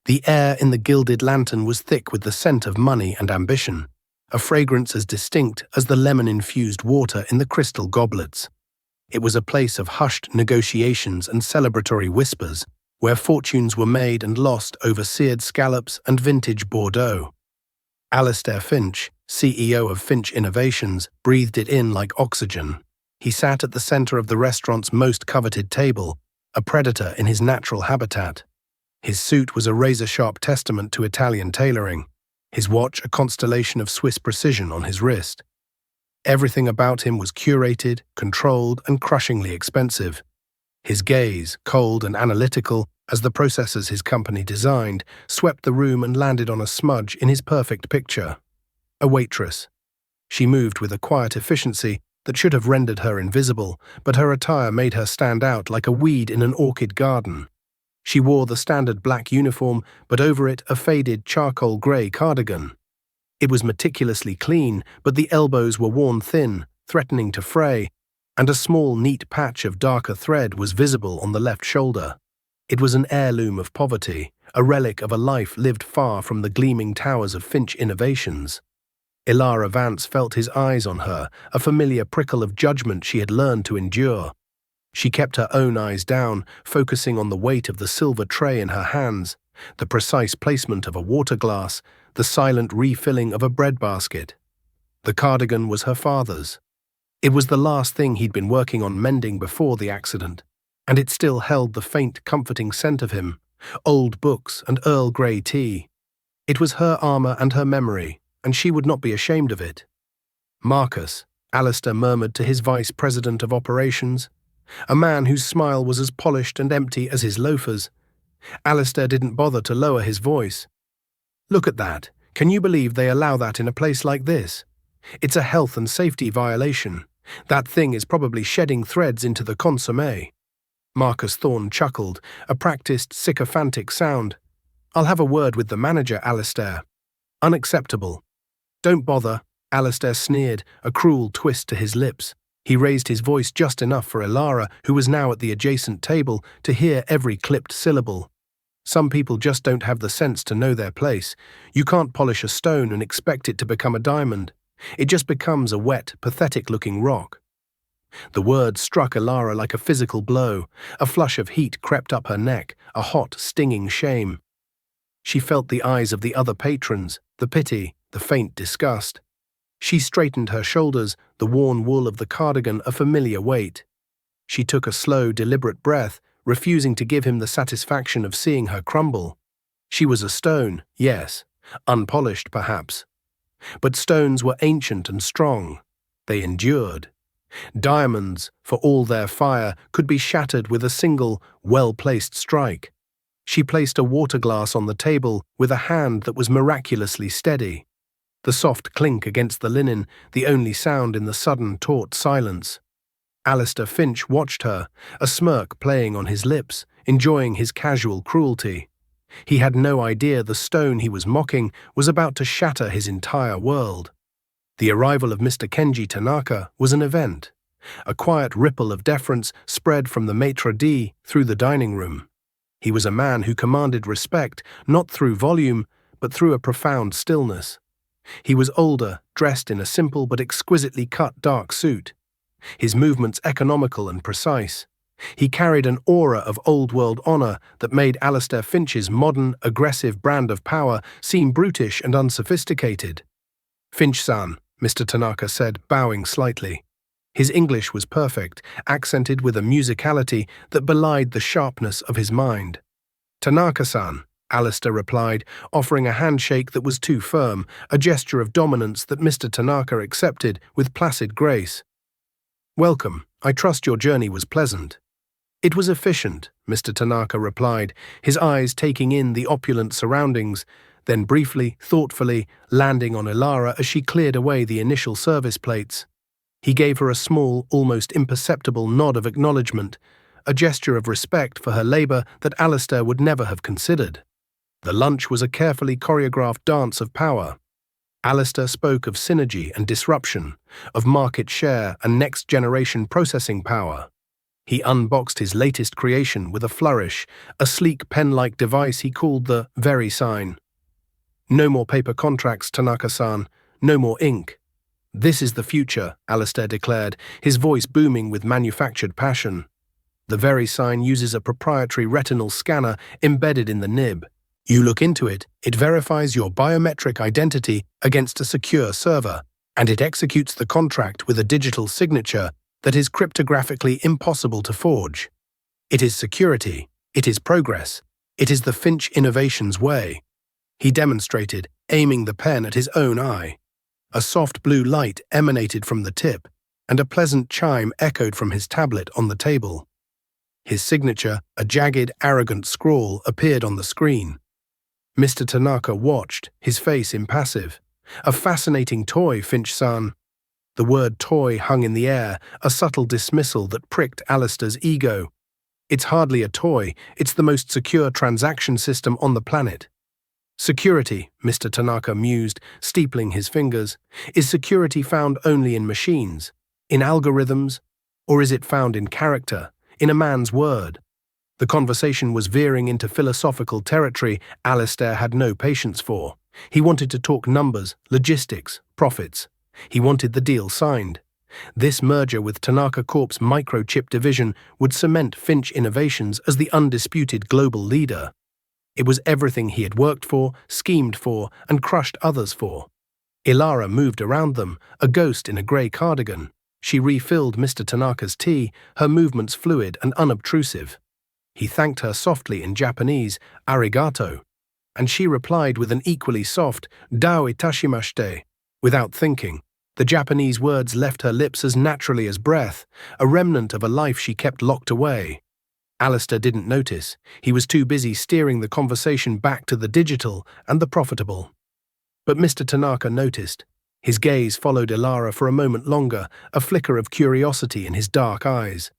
The air in the gilded lantern was thick with the scent of money and ambition, a fragrance as distinct as the lemon-infused water in the crystal goblets. It was a place of hushed negotiations and celebratory whispers, where fortunes were made and lost over seared scallops and vintage Bordeaux. Alistair Finch, CEO of Finch Innovations, breathed it in like oxygen. He sat at the center of the restaurant's most coveted table, a predator in his natural habitat. His suit was a razor-sharp testament to Italian tailoring, his watch a constellation of Swiss precision on his wrist. Everything about him was curated, controlled, and crushingly expensive. His gaze, cold and analytical as the processes his company designed, swept the room and landed on a smudge in his perfect picture. A waitress. She moved with a quiet efficiency that should have rendered her invisible, but her attire made her stand out like a weed in an orchid garden. She wore the standard black uniform, but over it a faded charcoal grey cardigan. It was meticulously clean, but the elbows were worn thin, threatening to fray, and a small, neat patch of darker thread was visible on the left shoulder. It was an heirloom of poverty, a relic of a life lived far from the gleaming towers of Finch Innovations. Ilara Vance felt his eyes on her, a familiar prickle of judgment she had learned to endure. She kept her own eyes down, focusing on the weight of the silver tray in her hands, the precise placement of a water glass, the silent refilling of a breadbasket. The cardigan was her father's. It was the last thing he'd been working on mending before the accident, and it still held the faint, comforting scent of him, old books and Earl Grey tea. It was her armor and her memory, and she would not be ashamed of it. Marcus, Alistair murmured to his vice president of operations, a man whose smile was as polished and empty as his loafers. Alistair didn't bother to lower his voice. Look at that. Can you believe they allow that in a place like this? It's a health and safety violation. That thing is probably shedding threads into the consommé. Marcus Thorne chuckled, a practiced sycophantic sound. I'll have a word with the manager, Alistair. Unacceptable. Don't bother, Alistair sneered, a cruel twist to his lips. He raised his voice just enough for Ilara, who was now at the adjacent table, to hear every clipped syllable. Some people just don't have the sense to know their place. You can't polish a stone and expect it to become a diamond. It just becomes a wet, pathetic-looking rock. The words struck Ilara like a physical blow. A flush of heat crept up her neck, a hot, stinging shame. She felt the eyes of the other patrons, the pity, the faint disgust. She straightened her shoulders, the worn wool of the cardigan a familiar weight. She took a slow, deliberate breath, refusing to give him the satisfaction of seeing her crumble. She was a stone, yes, unpolished perhaps. But stones were ancient and strong. They endured. Diamonds, for all their fire, could be shattered with a single, well-placed strike. She placed a water glass on the table with a hand that was miraculously steady. The soft clink against the linen, the only sound in the sudden taut silence. Alistair Finch watched her, a smirk playing on his lips, enjoying his casual cruelty. He had no idea the stone he was mocking was about to shatter his entire world. The arrival of Mr. Kenji Tanaka was an event. A quiet ripple of deference spread from the maitre d' through the dining room. He was a man who commanded respect, not through volume, but through a profound stillness. He was older, dressed in a simple but exquisitely cut dark suit. His movements economical and precise. He carried an aura of old-world honor that made Alistair Finch's modern, aggressive brand of power seem brutish and unsophisticated. "Finch-san," Mr. Tanaka said, bowing slightly. His English was perfect, accented with a musicality that belied the sharpness of his mind. "Tanaka-san," Alistair replied, offering a handshake that was too firm, a gesture of dominance that Mr. Tanaka accepted with placid grace. "Welcome. I trust your journey was pleasant." "It was efficient," Mr. Tanaka replied, his eyes taking in the opulent surroundings, then briefly, thoughtfully, landing on Ilara as she cleared away the initial service plates. He gave her a small, almost imperceptible nod of acknowledgement, a gesture of respect for her labor that Alistair would never have considered. The lunch was a carefully choreographed dance of power. Alistair spoke of synergy and disruption, of market share and next-generation processing power. He unboxed his latest creation with a flourish, a sleek pen-like device he called the Very Sign. "No more paper contracts, Tanaka-san. No more ink. This is the future," Alistair declared, his voice booming with manufactured passion. The Very Sign uses a proprietary retinal scanner embedded in the nib. You look into it, it verifies your biometric identity against a secure server, and it executes the contract with a digital signature that is cryptographically impossible to forge. It is security. It is progress. It is the Finch Innovations way. He demonstrated, aiming the pen at his own eye. A soft blue light emanated from the tip, and a pleasant chime echoed from his tablet on the table. His signature, a jagged, arrogant scrawl, appeared on the screen. Mr. Tanaka watched, his face impassive. "A fascinating toy, Finch-san." The word toy hung in the air, a subtle dismissal that pricked Alistair's ego. "It's hardly a toy, it's the most secure transaction system on the planet." "Security," Mr. Tanaka mused, steepling his fingers. "Is security found only in machines, in algorithms, or is it found in character, in a man's word?" The conversation was veering into philosophical territory Alistair had no patience for. He wanted to talk numbers, logistics, profits. He wanted the deal signed. This merger with Tanaka Corp's microchip division would cement Finch Innovations as the undisputed global leader. It was everything he had worked for, schemed for, and crushed others for. Ilara moved around them, a ghost in a grey cardigan. She refilled Mr. Tanaka's tea, her movements fluid and unobtrusive. He thanked her softly in Japanese, "Arigato," and she replied with an equally soft, "Dao itashimashite." Without thinking, the Japanese words left her lips as naturally as breath, a remnant of a life she kept locked away. Alistair didn't notice. He was too busy steering the conversation back to the digital and the profitable. But Mr. Tanaka noticed. His gaze followed Ilara for a moment longer, a flicker of curiosity in his dark eyes.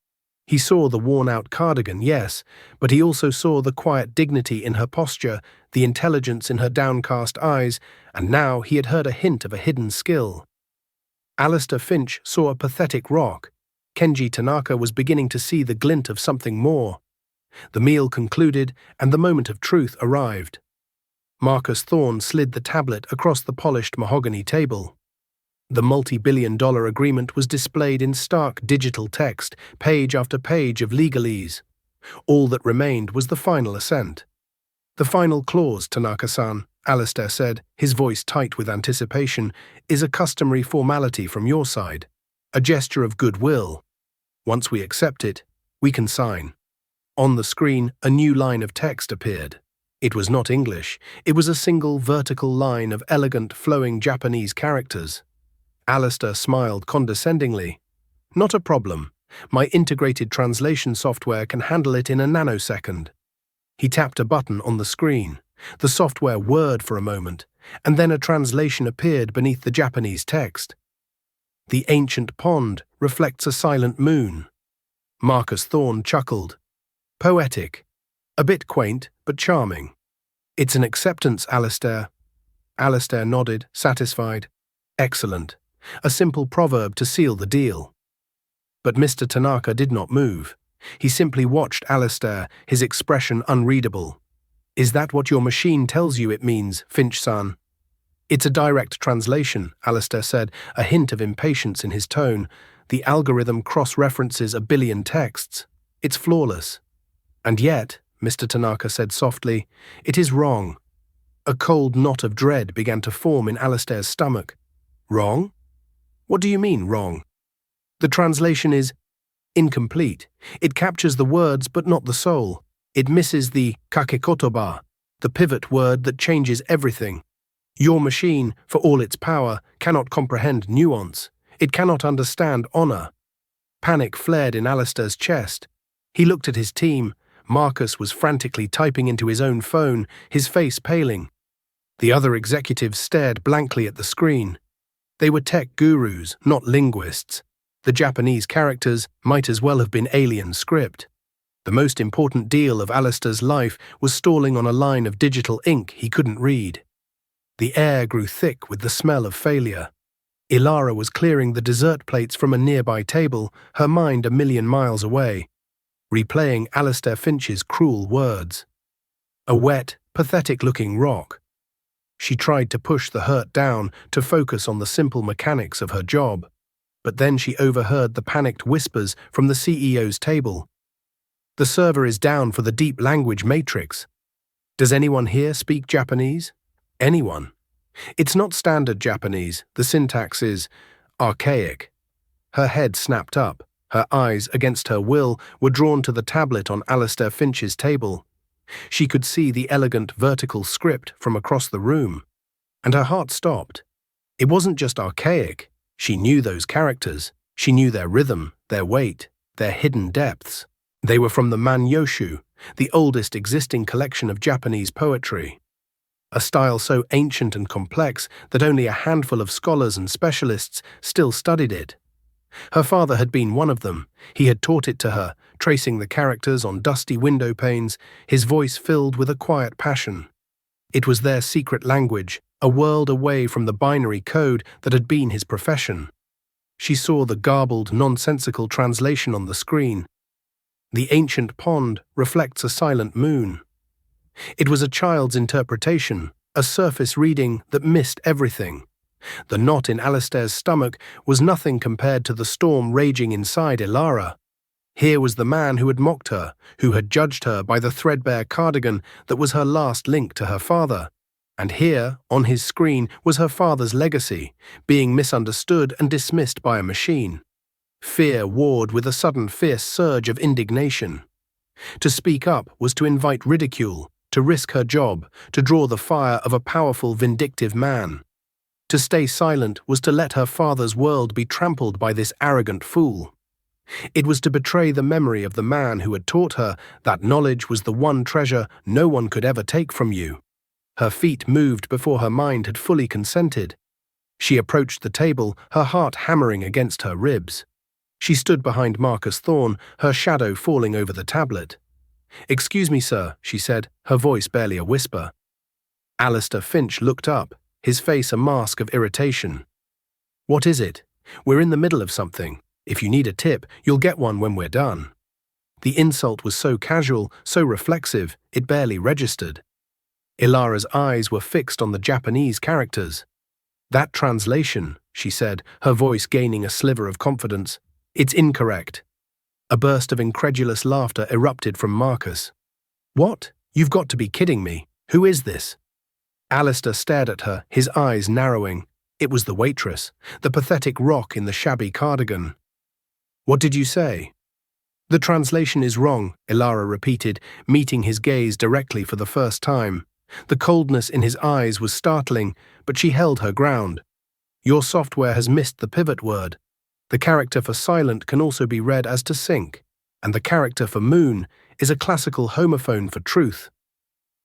He saw the worn-out cardigan, yes, but he also saw the quiet dignity in her posture, the intelligence in her downcast eyes, and now he had heard a hint of a hidden skill. Alistair Finch saw a pathetic rock. Kenji Tanaka was beginning to see the glint of something more. The meal concluded, and the moment of truth arrived. Marcus Thorne slid the tablet across the polished mahogany table. The multi-billion-dollar agreement was displayed in stark digital text, page after page of legalese. All that remained was the final assent. "The final clause, Tanaka-san," Alistair said, his voice tight with anticipation, "is a customary formality from your side, a gesture of goodwill. Once we accept it, we can sign." On the screen, a new line of text appeared. It was not English. It was a single vertical line of elegant, flowing Japanese characters. Alistair smiled condescendingly. "Not a problem. My integrated translation software can handle it in a nanosecond." He tapped a button on the screen. The software whirred for a moment, and then a translation appeared beneath the Japanese text. "The ancient pond reflects a silent moon." Marcus Thorne chuckled. "Poetic. A bit quaint, but charming." "It's an acceptance, Alistair." Alistair nodded, satisfied. "Excellent. A simple proverb to seal the deal." But Mr. Tanaka did not move. He simply watched Alistair, his expression unreadable. "Is that what your machine tells you it means, Finch-san?" "It's a direct translation," Alistair said, a hint of impatience in his tone. "The algorithm cross-references a billion texts. It's flawless." "And yet," Mr. Tanaka said softly, "it is wrong." A cold knot of dread began to form in Alistair's stomach. "Wrong? What do you mean, wrong?" "The translation is incomplete. It captures the words but not the soul. It misses the kakekotoba, the pivot word that changes everything. Your machine, for all its power, cannot comprehend nuance. It cannot understand honor." Panic flared in Alistair's chest. He looked at his team. Marcus was frantically typing into his own phone, his face paling. The other executives stared blankly at the screen. They were tech gurus, not linguists. The Japanese characters might as well have been alien script. The most important deal of Alistair's life was stalling on a line of digital ink he couldn't read. The air grew thick with the smell of failure. Ilara was clearing the dessert plates from a nearby table, her mind a million miles away. replaying Alistair Finch's cruel words. A wet, pathetic-looking rock. She tried to push the hurt down to focus on the simple mechanics of her job, but then she overheard the panicked whispers from the CEO's table. The server is down for the deep language matrix. Does anyone here speak Japanese? Anyone? It's not standard Japanese, the syntax is archaic. Her head snapped up. Her eyes, against her will, were drawn to the tablet on Alistair Finch's table. She could see the elegant vertical script from across the room, and her heart stopped. It wasn't just archaic. She knew those characters. She knew their rhythm, their weight, their hidden depths. They were from the Manyoshu, the oldest existing collection of Japanese poetry. A style so ancient and complex that only a handful of scholars and specialists still studied it. Her father had been one of them. He had taught it to her, tracing the characters on dusty window panes, his voice filled with a quiet passion. It was their secret language, a world away from the binary code that had been his profession. She saw the garbled, nonsensical translation on the screen. The ancient pond reflects a silent moon. It was a child's interpretation, a surface reading that missed everything. The knot in Alistair's stomach was nothing compared to the storm raging inside Ilara. Here was the man who had mocked her, who had judged her by the threadbare cardigan that was her last link to her father. And here, on his screen, was her father's legacy, being misunderstood and dismissed by a machine. Fear warred with a sudden fierce surge of indignation. To speak up was to invite ridicule, to risk her job, to draw the fire of a powerful, vindictive man. To stay silent was to let her father's world be trampled by this arrogant fool. It was to betray the memory of the man who had taught her that knowledge was the one treasure no one could ever take from you. Her feet moved before her mind had fully consented. She approached the table, her heart hammering against her ribs. She stood behind Marcus Thorne, her shadow falling over the tablet. "Excuse me, sir," she said, her voice barely a whisper. Alistair Finch looked up, his face a mask of irritation. "What is it? We're in the middle of something. If you need a tip, you'll get one when we're done." The insult was so casual, so reflexive, it barely registered. Ilara's eyes were fixed on the Japanese characters. "That translation," she said, her voice gaining a sliver of confidence, "it's incorrect." A burst of incredulous laughter erupted from Marcus. "What? You've got to be kidding me. Who is this?" Alistair stared at her, his eyes narrowing. It was the waitress, the pathetic rock in the shabby cardigan. "What did you say?" "The translation is wrong," Ilara repeated, meeting his gaze directly for the first time. The coldness in his eyes was startling, but she held her ground. "Your software has missed the pivot word. The character for silent can also be read as to sink, and the character for moon is a classical homophone for truth."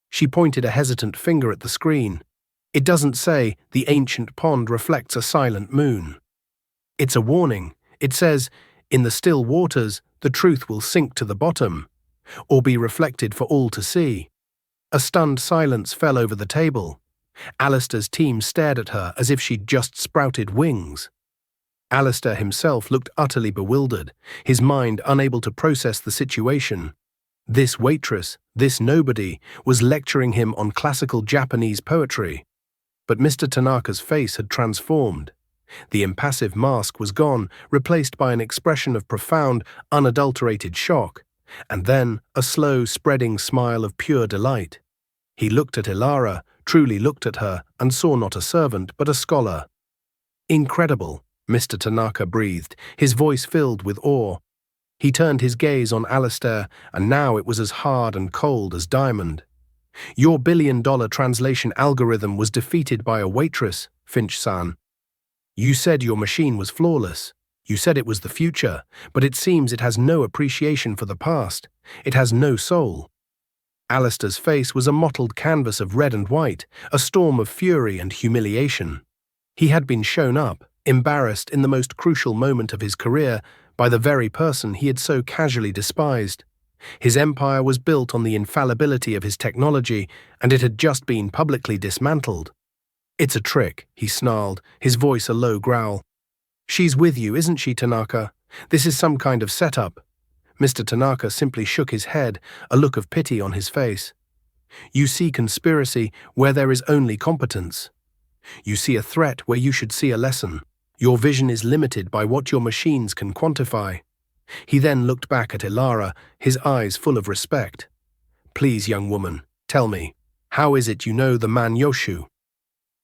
She pointed a hesitant finger at the screen. "It doesn't say the ancient pond reflects a silent moon. It's a warning. It says, in the still waters, the truth will sink to the bottom, or be reflected for all to see." A stunned silence fell over the table. Alistair's team stared at her as if she'd just sprouted wings. Alistair himself looked utterly bewildered, his mind unable to process the situation. This waitress, this nobody, was lecturing him on classical Japanese poetry. But Mr. Tanaka's face had transformed. The impassive mask was gone, replaced by an expression of profound, unadulterated shock, and then a slow, spreading smile of pure delight. He looked at Ilara, truly looked at her, and saw not a servant but a scholar. "Incredible," Mr. Tanaka breathed, his voice filled with awe. He turned his gaze on Alistair, and now it was as hard and cold as diamond. "Your billion-dollar translation algorithm was defeated by a waitress, Finch-san. You said your machine was flawless. You said it was the future, but it seems it has no appreciation for the past. It has no soul." Alistair's face was a mottled canvas of red and white, a storm of fury and humiliation. He had been shown up, embarrassed in the most crucial moment of his career, by the very person he had so casually despised. His empire was built on the infallibility of his technology, and it had just been publicly dismantled. "It's a trick," he snarled, his voice a low growl. "She's with you, isn't she, Tanaka? This is some kind of setup. Mr. Tanaka simply shook his head, a look of pity on his face. You see conspiracy where there is only competence. You see a threat where you should see a lesson. Your vision is limited by what your machines can quantify. He then looked back at Ilara, his eyes full of respect. Please, young woman, tell me, how is it you know the man Yoshu?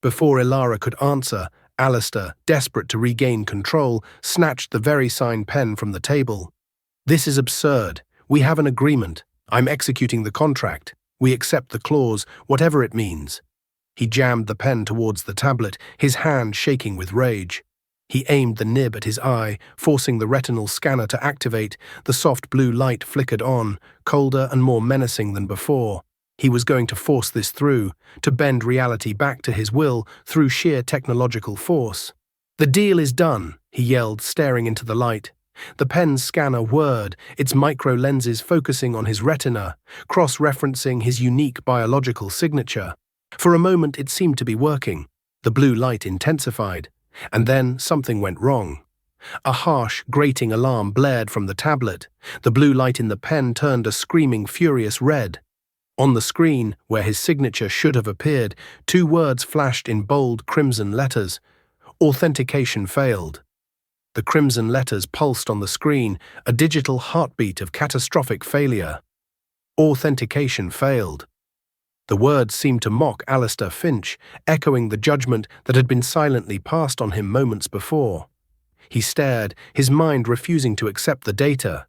Before Ilara could answer, Alistair, desperate to regain control, snatched the very sign pen from the table. This is absurd. We have an agreement. I'm executing the contract. We accept the clause, whatever it means. He jammed the pen towards the tablet, his hand shaking with rage. He aimed the nib at his eye, forcing the retinal scanner to activate. The soft blue light flickered on, colder and more menacing than before. He was going to force this through, to bend reality back to his will through sheer technological force. The deal is done, he yelled, staring into the light. The pen's scanner whirred, its micro-lenses focusing on his retina, cross-referencing his unique biological signature. For a moment it seemed to be working. The blue light intensified. And then something went wrong. A harsh, grating alarm blared from the tablet. The blue light in the pen turned a screaming, furious red. On the screen, where his signature should have appeared, 2 words flashed in bold crimson letters. Authentication failed. The crimson letters pulsed on the screen, a digital heartbeat of catastrophic failure. Authentication failed. The words seemed to mock Alistair Finch, echoing the judgment that had been silently passed on him moments before. He stared, his mind refusing to accept the data.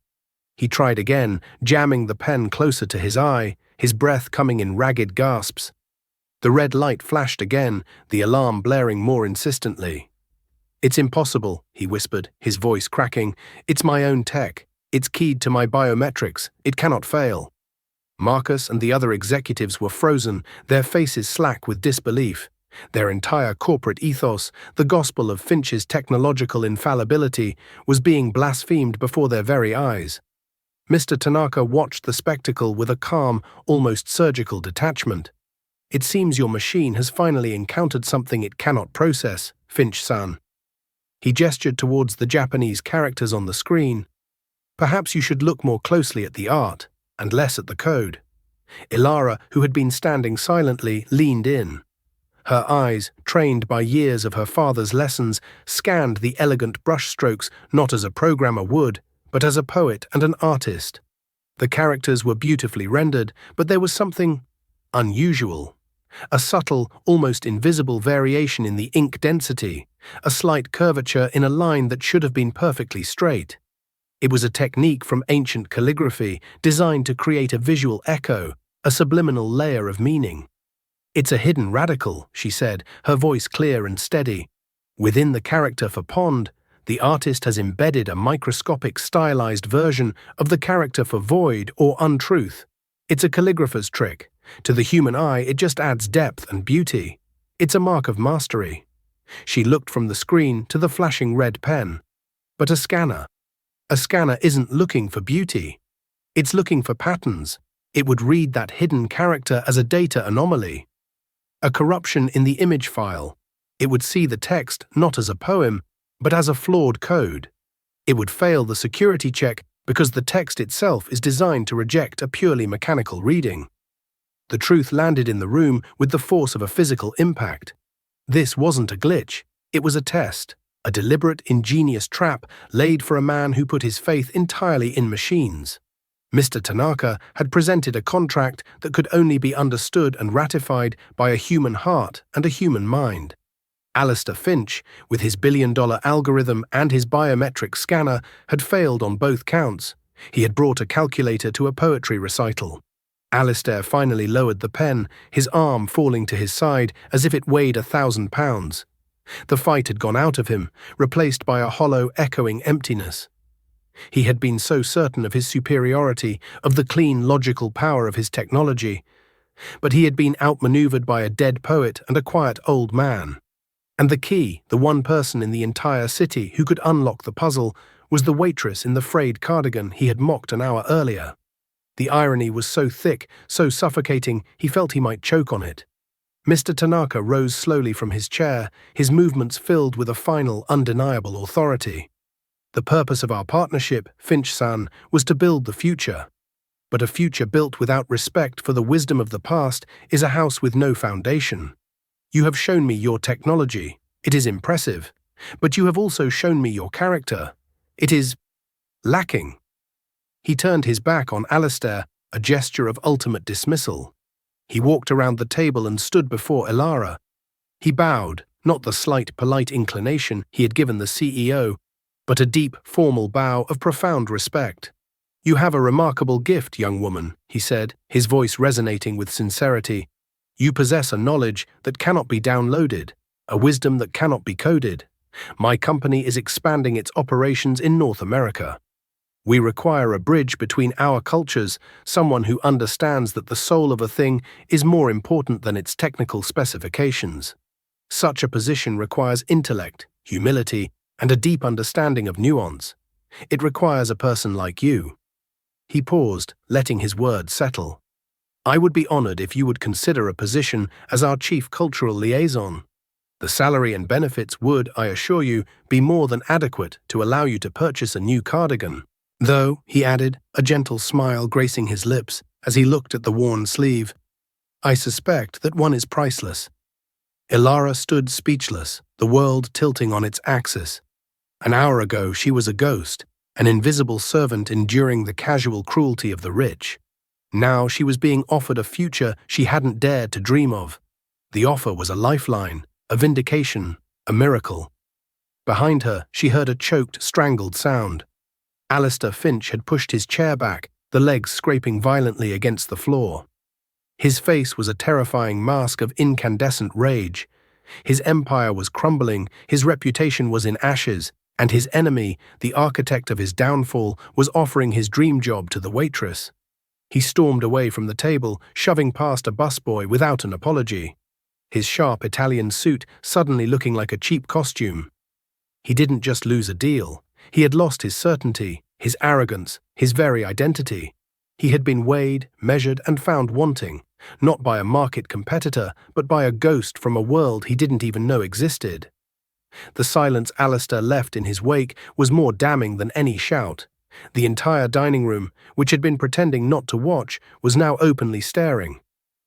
He tried again, jamming the pen closer to his eye, his breath coming in ragged gasps. The red light flashed again, the alarm blaring more insistently. It's impossible, he whispered, his voice cracking. It's my own tech. It's keyed to my biometrics. It cannot fail. Marcus and the other executives were frozen, their faces slack with disbelief. Their entire corporate ethos, the gospel of Finch's technological infallibility, was being blasphemed before their very eyes. Mr. Tanaka watched the spectacle with a calm, almost surgical detachment. It seems your machine has finally encountered something it cannot process, Finch-san. He gestured towards the Japanese characters on the screen. Perhaps you should look more closely at the art, and less at the code. Ilara, who had been standing silently, leaned in. Her eyes, trained by years of her father's lessons, scanned the elegant brushstrokes not as a programmer would, but as a poet and an artist. The characters were beautifully rendered, but there was something unusual. A subtle, almost invisible variation in the ink density, a slight curvature in a line that should have been perfectly straight. It was a technique from ancient calligraphy designed to create a visual echo, a subliminal layer of meaning. It's a hidden radical, she said, her voice clear and steady. Within the character for Pond, the artist has embedded a microscopic stylized version of the character for void or untruth. It's a calligrapher's trick. To the human eye, it just adds depth and beauty. It's a mark of mastery. She looked from the screen to the flashing red pen. But a scanner isn't looking for beauty. It's looking for patterns. It would read that hidden character as a data anomaly. A corruption in the image file. It would see the text not as a poem, but as a flawed code. It would fail the security check because the text itself is designed to reject a purely mechanical reading. The truth landed in the room with the force of a physical impact. This wasn't a glitch. It was a test, a deliberate, ingenious trap laid for a man who put his faith entirely in machines. Mr. Tanaka had presented a contract that could only be understood and ratified by a human heart and a human mind. Alistair Finch, with his billion-dollar algorithm and his biometric scanner, had failed on both counts. He had brought a calculator to a poetry recital. Alistair finally lowered the pen, his arm falling to his side as if it weighed 1,000 pounds. The fight had gone out of him, replaced by a hollow, echoing emptiness. He had been so certain of his superiority, of the clean, logical power of his technology. But he had been outmaneuvered by a dead poet and a quiet old man. And the key, the one person in the entire city who could unlock the puzzle, was the waitress in the frayed cardigan he had mocked an hour earlier. The irony was so thick, so suffocating, he felt he might choke on it. Mr. Tanaka rose slowly from his chair, his movements filled with a final, undeniable authority. The purpose of our partnership, Finch-san, was to build the future. But a future built without respect for the wisdom of the past is a house with no foundation. You have shown me your technology. It is impressive. But you have also shown me your character. It is lacking. He turned his back on Alistair, a gesture of ultimate dismissal. He walked around the table and stood before Elara. He bowed, not the slight, polite inclination he had given the CEO, but a deep, formal bow of profound respect. "You have a remarkable gift, young woman," he said, his voice resonating with sincerity. "You possess a knowledge that cannot be downloaded, a wisdom that cannot be coded. My company is expanding its operations in North America. We require a bridge between our cultures, someone who understands that the soul of a thing is more important than its technical specifications. Such a position requires intellect, humility, and a deep understanding of nuance. It requires a person like you." He paused, letting his words settle. "I would be honored if you would consider a position as our chief cultural liaison. The salary and benefits would, I assure you, be more than adequate to allow you to purchase a new cardigan. Though," he added, a gentle smile gracing his lips as he looked at the worn sleeve, "I suspect that one is priceless." Elara stood speechless, the world tilting on its axis. An hour ago she was a ghost, an invisible servant enduring the casual cruelty of the rich. Now she was being offered a future she hadn't dared to dream of. The offer was a lifeline, a vindication, a miracle. Behind her, she heard a choked, strangled sound. Alistair Finch had pushed his chair back, the legs scraping violently against the floor. His face was a terrifying mask of incandescent rage. His empire was crumbling, his reputation was in ashes, and his enemy, the architect of his downfall, was offering his dream job to the waitress. He stormed away from the table, shoving past a busboy without an apology, his sharp Italian suit suddenly looking like a cheap costume. He didn't just lose a deal. He had lost his certainty, his arrogance, his very identity. He had been weighed, measured, and found wanting, not by a market competitor, but by a ghost from a world he didn't even know existed. The silence Alistair left in his wake was more damning than any shout. The entire dining room, which had been pretending not to watch, was now openly staring.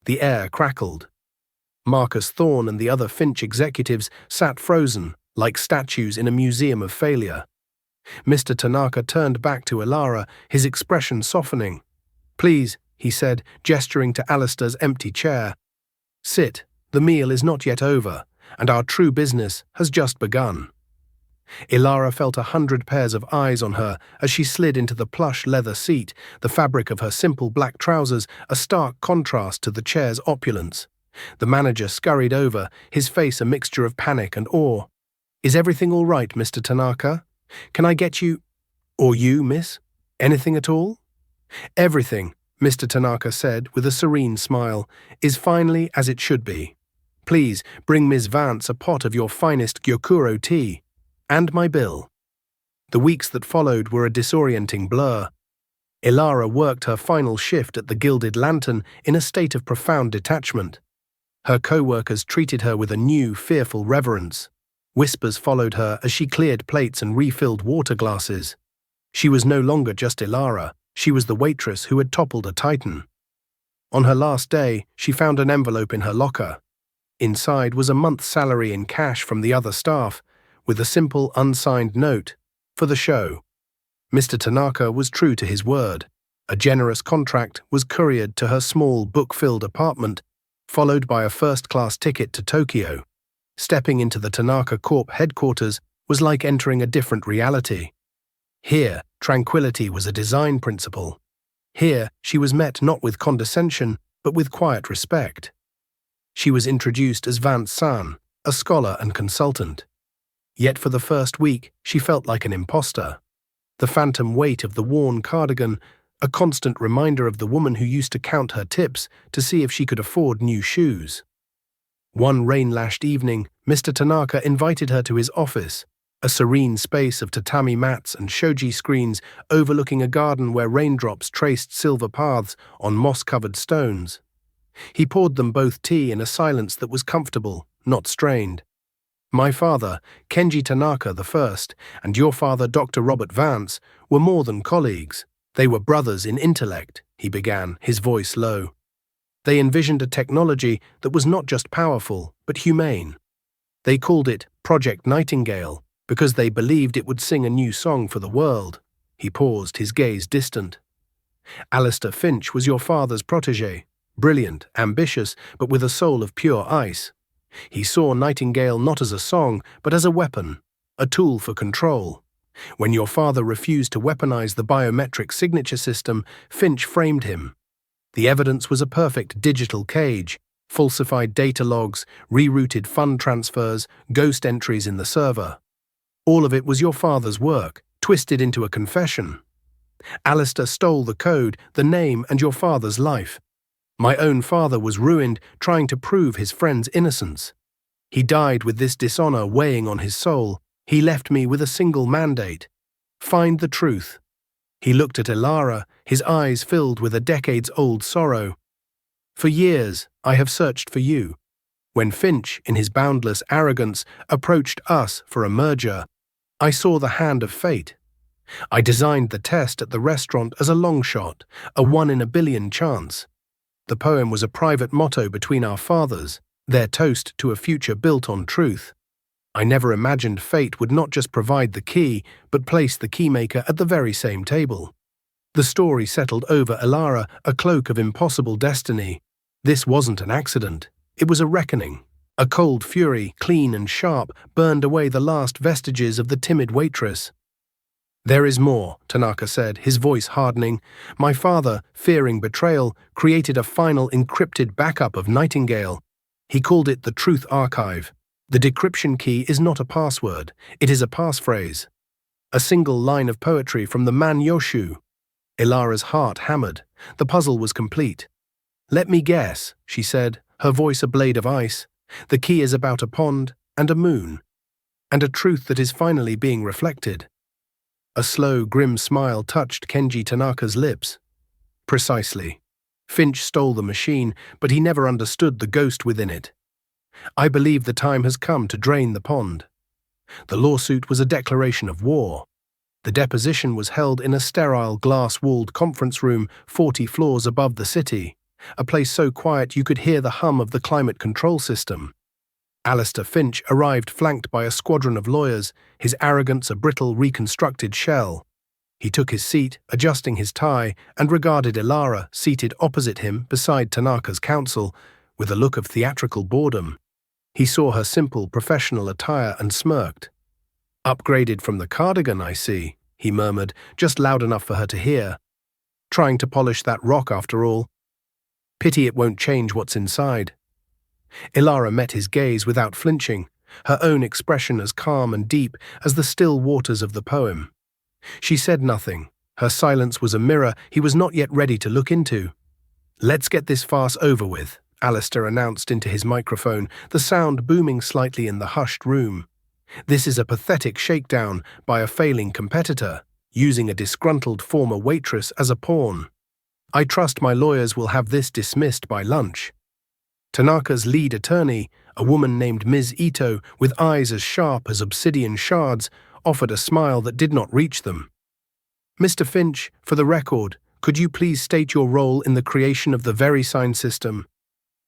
The air crackled. Marcus Thorne and the other Finch executives sat frozen, like statues in a museum of failure. Mr. Tanaka turned back to Elara, his expression softening. "Please," he said, gesturing to Alistair's empty chair. "Sit. The meal is not yet over, and our true business has just begun." Elara felt 100 pairs of eyes on her as she slid into the plush leather seat, the fabric of her simple black trousers a stark contrast to the chair's opulence. The manager scurried over, his face a mixture of panic and awe. "Is everything all right, Mr. Tanaka? Can I get you, or you, miss? Anything at all?" "Everything," Mr. Tanaka said with a serene smile, "is finally as it should be. Please bring Ms. Vance a pot of your finest Gyokuro tea. And my bill." The weeks that followed were a disorienting blur. Elara worked her final shift at the Gilded Lantern in a state of profound detachment. Her co-workers treated her with a new, fearful reverence. Whispers followed her as she cleared plates and refilled water glasses. She was no longer just Elara, she was the waitress who had toppled a titan. On her last day, she found an envelope in her locker. Inside was a month's salary in cash from the other staff, with a simple, unsigned note, "For the show." Mr. Tanaka was true to his word. A generous contract was couriered to her small, book-filled apartment, followed by a first-class ticket to Tokyo. Stepping into the Tanaka Corp headquarters was like entering a different reality. Here, tranquility was a design principle. Here, she was met not with condescension, but with quiet respect. She was introduced as Vance-san, a scholar and consultant. Yet for the first week, she felt like an imposter. The phantom weight of the worn cardigan, a constant reminder of the woman who used to count her tips to see if she could afford new shoes. One rain-lashed evening, Mr. Tanaka invited her to his office, a serene space of tatami mats and shoji screens overlooking a garden where raindrops traced silver paths on moss-covered stones. He poured them both tea in a silence that was comfortable, not strained. My father, Kenji Tanaka I, and your father, Dr. Robert Vance, were more than colleagues. They were brothers in intellect, he began, his voice low. They envisioned a technology that was not just powerful, but humane. They called it Project Nightingale because they believed it would sing a new song for the world. He paused, his gaze distant. Alistair Finch was your father's protégé, brilliant, ambitious, but with a soul of pure ice. He saw Nightingale not as a song, but as a weapon, a tool for control. When your father refused to weaponize the biometric signature system, Finch framed him. The evidence was a perfect digital cage, falsified data logs, rerouted fund transfers, ghost entries in the server. All of it was your father's work, twisted into a confession. Alistair stole the code, the name, and your father's life. My own father was ruined trying to prove his friend's innocence. He died with this dishonor weighing on his soul. He left me with a single mandate: find the truth. He looked at Elara, his eyes filled with a decades-old sorrow. For years, I have searched for you. When Finch, in his boundless arrogance, approached us for a merger, I saw the hand of fate. I designed the test at the restaurant as a long shot, a 1 in a billion chance. The poem was a private motto between our fathers, their toast to a future built on truth. I never imagined fate would not just provide the key, but place the keymaker at the very same table. The story settled over Elara, a cloak of impossible destiny. This wasn't an accident. It was a reckoning. A cold fury, clean and sharp, burned away the last vestiges of the timid waitress. There is more, Tanaka said, his voice hardening. My father, fearing betrayal, created a final encrypted backup of Nightingale. He called it the Truth Archive. The decryption key is not a password, it is a passphrase. A single line of poetry from the Man Yoshu. Elara's heart hammered. The puzzle was complete. Let me guess, she said, her voice a blade of ice. The key is about a pond and a moon, and a truth that is finally being reflected. A slow, grim smile touched Kenji Tanaka's lips. Precisely. Finch stole the machine, but he never understood the ghost within it. I believe the time has come to drain the pond. The lawsuit was a declaration of war. The deposition was held in a sterile, glass-walled conference room 40 floors above the city, a place so quiet you could hear the hum of the climate control system. Alistair Finch arrived flanked by a squadron of lawyers, his arrogance a brittle, reconstructed shell. He took his seat, adjusting his tie, and regarded Elara, seated opposite him beside Tanaka's counsel, with a look of theatrical boredom. He saw her simple, professional attire and smirked. Upgraded from the cardigan, I see, he murmured, just loud enough for her to hear. Trying to polish that rock after all. Pity it won't change what's inside. Elara met his gaze without flinching, her own expression as calm and deep as the still waters of the poem. She said nothing. Her silence was a mirror he was not yet ready to look into. Let's get this farce over with, Alistair announced into his microphone, the sound booming slightly in the hushed room. This is a pathetic shakedown by a failing competitor, using a disgruntled former waitress as a pawn. I trust my lawyers will have this dismissed by lunch. Tanaka's lead attorney, a woman named Ms. Ito, with eyes as sharp as obsidian shards, offered a smile that did not reach them. Mr. Finch, for the record, could you please state your role in the creation of the VeriSign system?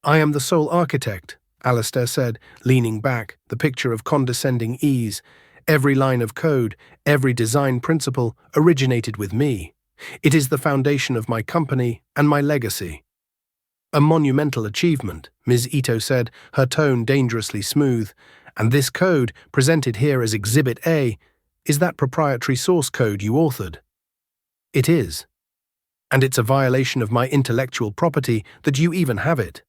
I am the sole architect, Alistair said, leaning back, the picture of condescending ease. Every line of code, every design principle originated with me. It is the foundation of my company and my legacy. A monumental achievement, Ms. Ito said, her tone dangerously smooth. And this code, presented here as Exhibit A, is that proprietary source code you authored. It is. And it's a violation of my intellectual property that you even have it.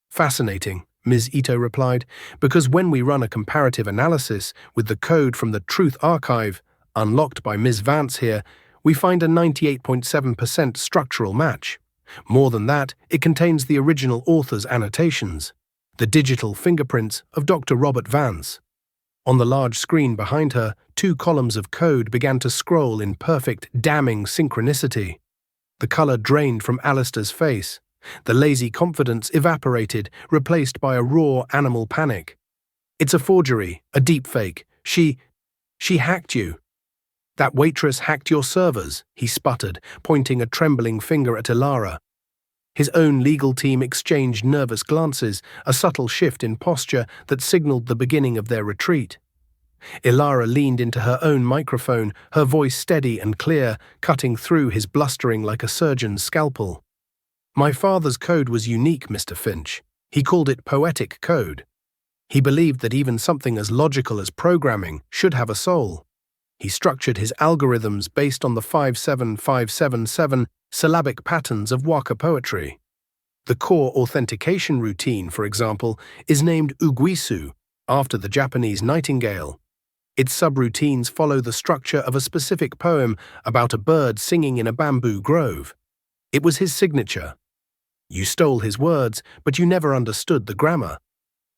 Fascinating, Ms. Ito replied, because when we run a comparative analysis with the code from the Truth Archive, unlocked by Ms. Vance here, we find a 98.7% structural match. More than that, it contains the original author's annotations, the digital fingerprints of Dr. Robert Vance. On the large screen behind her, 2 columns of code began to scroll in perfect, damning synchronicity. The color drained from Alistair's face. The lazy confidence evaporated, replaced by a raw animal panic. It's a forgery, a deepfake. She hacked you. That waitress hacked your servers, he sputtered, pointing a trembling finger at Ilara. His own legal team exchanged nervous glances, a subtle shift in posture that signaled the beginning of their retreat. Ilara leaned into her own microphone, her voice steady and clear, cutting through his blustering like a surgeon's scalpel. My father's code was unique, Mr. Finch. He called it poetic code. He believed that even something as logical as programming should have a soul. He structured his algorithms based on the 57577 syllabic patterns of waka poetry. The core authentication routine, for example, is named Uguisu, after the Japanese nightingale. Its subroutines follow the structure of a specific poem about a bird singing in a bamboo grove. It was his signature. You stole his words, but you never understood the grammar.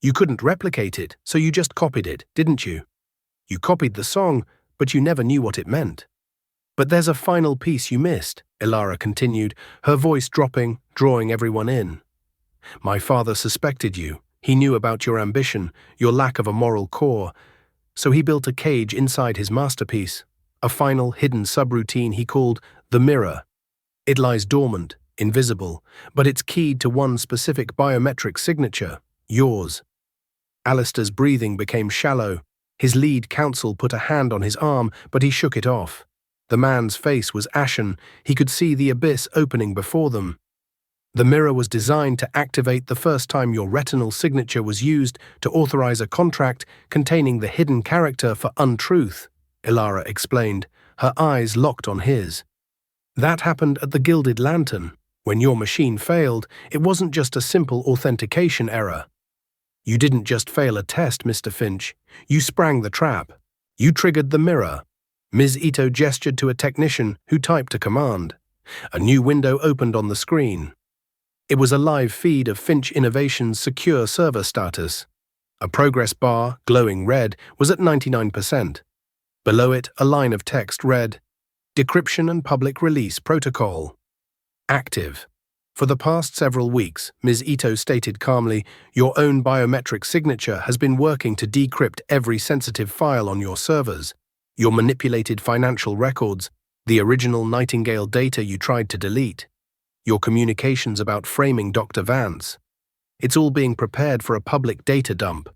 You couldn't replicate it, so you just copied it, didn't you? You copied the song, but you never knew what it meant. But there's a final piece you missed, Ilara continued, her voice dropping, drawing everyone in. My father suspected you. He knew about your ambition, your lack of a moral core. So he built a cage inside his masterpiece, a final hidden subroutine he called the mirror. It lies dormant, invisible, but it's keyed to one specific biometric signature, yours. Alistair's breathing became shallow. His lead counsel put a hand on his arm, but he shook it off. The man's face was ashen. He could see the abyss opening before them. The mirror was designed to activate the first time your retinal signature was used to authorize a contract containing the hidden character for untruth, Ilara explained, her eyes locked on his. That happened at the Gilded Lantern. When your machine failed, it wasn't just a simple authentication error. You didn't just fail a test, Mr. Finch. You sprang the trap. You triggered the mirror. Ms. Ito gestured to a technician who typed a command. A new window opened on the screen. It was a live feed of Finch Innovations' secure server status. A progress bar, glowing red, was at 99%. Below it, a line of text read, Decryption and Public Release Protocol. Active. For the past several weeks, Ms. Ito stated calmly, your own biometric signature has been working to decrypt every sensitive file on your servers. Your manipulated financial records, the original Nightingale data you tried to delete. Your communications about framing Dr. Vance. It's all being prepared for a public data dump.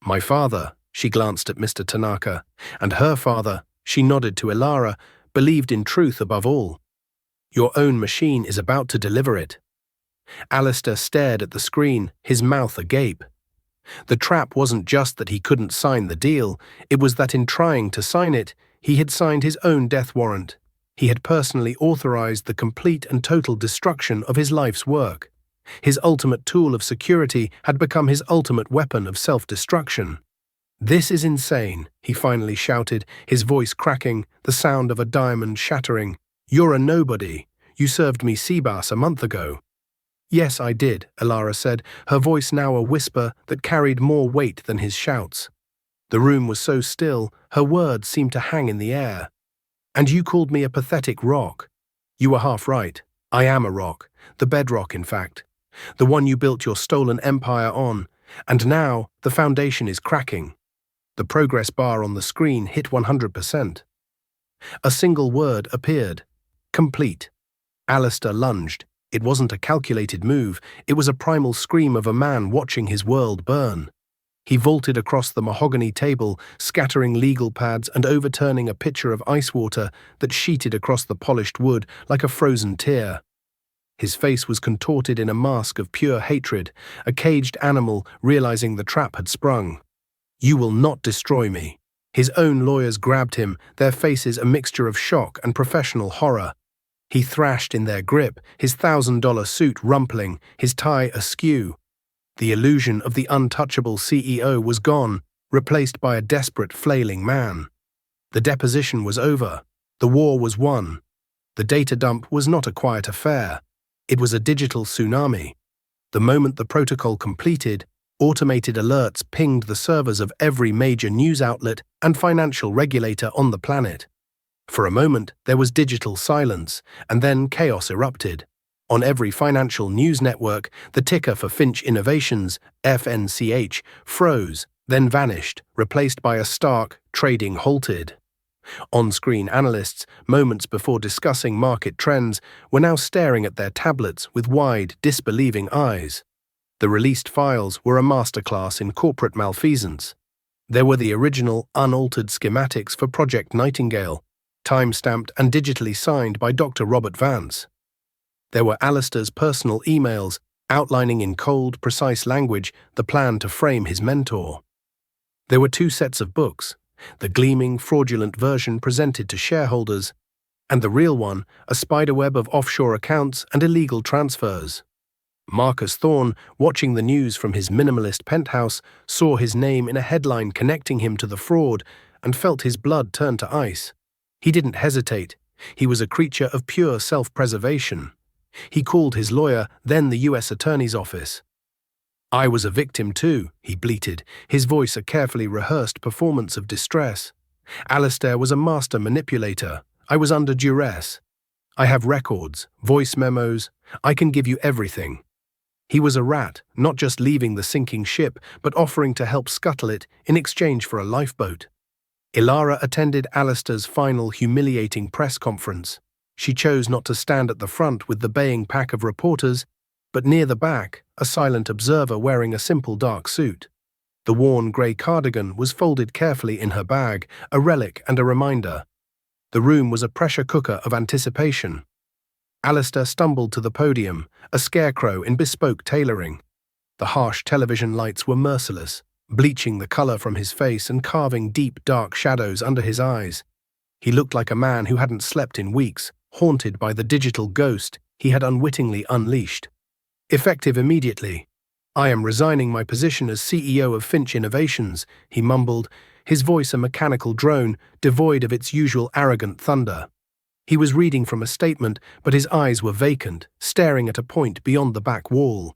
My father, she glanced at Mr. Tanaka, and her father, she nodded to Ilara, believed in truth above all. Your own machine is about to deliver it. Alistair stared at the screen, his mouth agape. The trap wasn't just that he couldn't sign the deal, it was that in trying to sign it, he had signed his own death warrant. He had personally authorized the complete and total destruction of his life's work. His ultimate tool of security had become his ultimate weapon of self-destruction. This is insane, he finally shouted, his voice cracking, the sound of a diamond shattering. You're a nobody. You served me Seabass a month ago. Yes, I did, Ilara said, her voice now a whisper that carried more weight than his shouts. The room was so still, her words seemed to hang in the air. And you called me a pathetic rock. You were half right. I am a rock, the bedrock, in fact. The one you built your stolen empire on, and now the foundation is cracking. The progress bar on the screen hit 100%. A single word appeared. Complete. Alistair lunged. It wasn't a calculated move, it was a primal scream of a man watching his world burn. He vaulted across the mahogany table, scattering legal pads and overturning a pitcher of ice water that sheeted across the polished wood like a frozen tear. His face was contorted in a mask of pure hatred, a caged animal realizing the trap had sprung. You will not destroy me. His own lawyers grabbed him, their faces a mixture of shock and professional horror. He thrashed in their grip, his $1,000 suit rumpling, his tie askew. The illusion of the untouchable CEO was gone, replaced by a desperate, flailing man. The deposition was over. The war was won. The data dump was not a quiet affair. It was a digital tsunami. The moment the protocol completed, automated alerts pinged the servers of every major news outlet and financial regulator on the planet. For a moment, there was digital silence, and then chaos erupted. On every financial news network, the ticker for Finch Innovations, FNCH, froze. then vanished, replaced by a stark, trading halted. On-screen analysts, moments before discussing market trends, were now staring at their tablets with wide, disbelieving eyes. The released files were a masterclass in corporate malfeasance. There were the original, unaltered schematics for Project Nightingale, time-stamped and digitally signed by Dr. Robert Vance. There were Alistair's personal emails, outlining in cold, precise language the plan to frame his mentor. There were two sets of books, the gleaming, fraudulent version presented to shareholders, and the real one, a spiderweb of offshore accounts and illegal transfers. Marcus Thorne, watching the news from his minimalist penthouse, saw his name in a headline connecting him to the fraud and felt his blood turn to ice. He didn't hesitate. He was a creature of pure self-preservation. He called his lawyer, then the U.S. Attorney's Office. "I was a victim too," he bleated, his voice a carefully rehearsed performance of distress. "Alistair was a master manipulator. I was under duress. I have records, voice memos. I can give you everything." He was a rat, not just leaving the sinking ship, but offering to help scuttle it in exchange for a lifeboat. Ilara attended Alistair's final humiliating press conference. She chose not to stand at the front with the baying pack of reporters, but near the back, a silent observer wearing a simple dark suit. The worn grey cardigan was folded carefully in her bag, a relic and a reminder. The room was a pressure cooker of anticipation. Alistair stumbled to the podium, a scarecrow in bespoke tailoring. The harsh television lights were merciless, bleaching the colour from his face and carving deep, dark shadows under his eyes. He looked like a man who hadn't slept in weeks, haunted by the digital ghost he had unwittingly unleashed. "Effective immediately. I am resigning my position as CEO of Finch Innovations," he mumbled, his voice a mechanical drone, devoid of its usual arrogant thunder. He was reading from a statement, but his eyes were vacant, staring at a point beyond the back wall.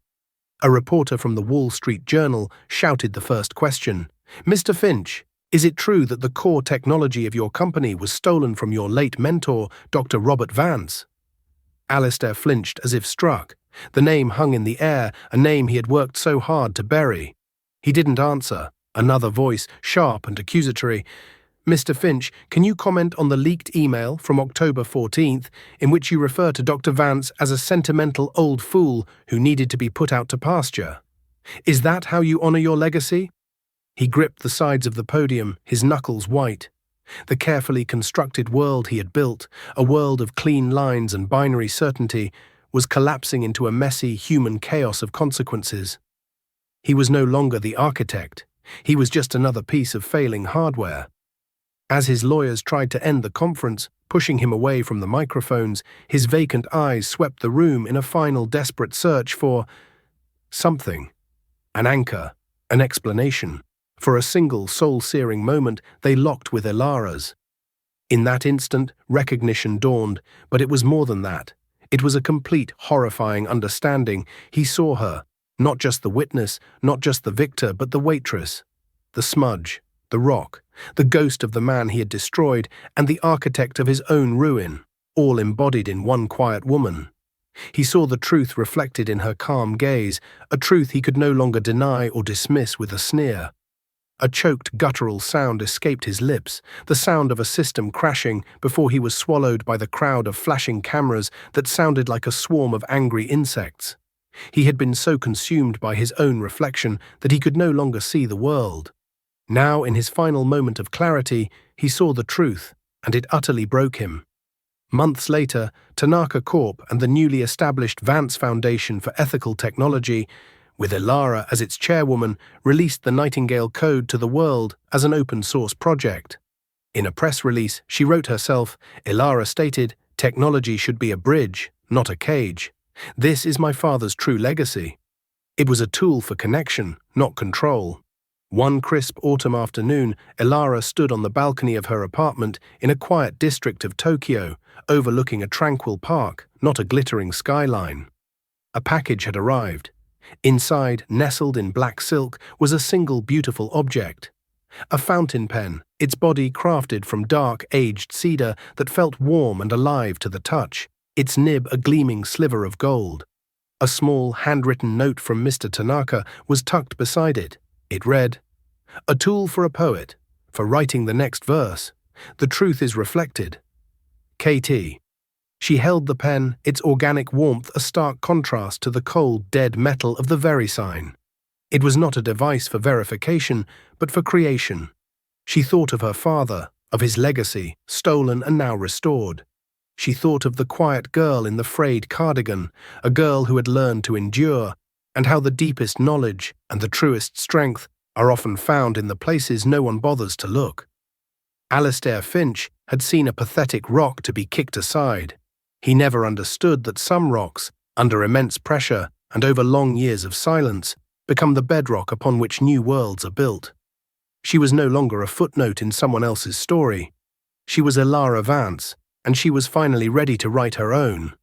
A reporter from the Wall Street Journal shouted the first question. "Mr. Finch, is it true that the core technology of your company was stolen from your late mentor, Dr. Robert Vance?" Alistair flinched as if struck. The name hung in the air, a name he had worked so hard to bury. He didn't answer. Another voice, sharp and accusatory. "Mr. Finch, can you comment on the leaked email from October 14th in which you refer to Dr. Vance as a sentimental old fool who needed to be put out to pasture? Is that how you honor your legacy?" He gripped the sides of the podium, his knuckles white. The carefully constructed world he had built, a world of clean lines and binary certainty, was collapsing into a messy human chaos of consequences. He was no longer the architect. He was just another piece of failing hardware. As his lawyers tried to end the conference, pushing him away from the microphones, his vacant eyes swept the room in a final desperate search for something. An anchor, an explanation. For a single soul-searing moment, they locked with Ilara's. In that instant, recognition dawned, but it was more than that. It was a complete, horrifying understanding. He saw her, not just the witness, not just the victor, but the waitress, the smudge, the rock, the ghost of the man he had destroyed, and the architect of his own ruin, all embodied in one quiet woman. He saw the truth reflected in her calm gaze, a truth he could no longer deny or dismiss with a sneer. A choked, guttural sound escaped his lips, the sound of a system crashing before he was swallowed by the crowd of flashing cameras that sounded like a swarm of angry insects. He had been so consumed by his own reflection that he could no longer see the world. Now, in his final moment of clarity, he saw the truth, and it utterly broke him. Months later, Tanaka Corp and the newly established Vance Foundation for Ethical Technology, with Ilara as its chairwoman, released the Nightingale Code to the world as an open-source project. In a press release, she wrote herself, Ilara stated, "Technology should be a bridge, not a cage. This is my father's true legacy." It was a tool for connection, not control. One crisp autumn afternoon, Ilara stood on the balcony of her apartment in a quiet district of Tokyo, overlooking a tranquil park, not a glittering skyline. A package had arrived. Inside, nestled in black silk, was a single beautiful object. A fountain pen, its body crafted from dark, aged cedar that felt warm and alive to the touch, its nib a gleaming sliver of gold. A small, handwritten note from Mr. Tanaka was tucked beside it. It read, A tool for a poet, for writing the next verse. The truth is reflected. KT. She held the pen, its organic warmth a stark contrast to the cold, dead metal of the VeriSign. It was not a device for verification, but for creation. She thought of her father, of his legacy, stolen and now restored. She thought of the quiet girl in the frayed cardigan, a girl who had learned to endure, and how the deepest knowledge and the truest strength are often found in the places no one bothers to look. Alistair Finch had seen a pathetic rock to be kicked aside. He never understood that some rocks, under immense pressure and over long years of silence, become the bedrock upon which new worlds are built. She was no longer a footnote in someone else's story. She was Ilara Vance, and she was finally ready to write her own.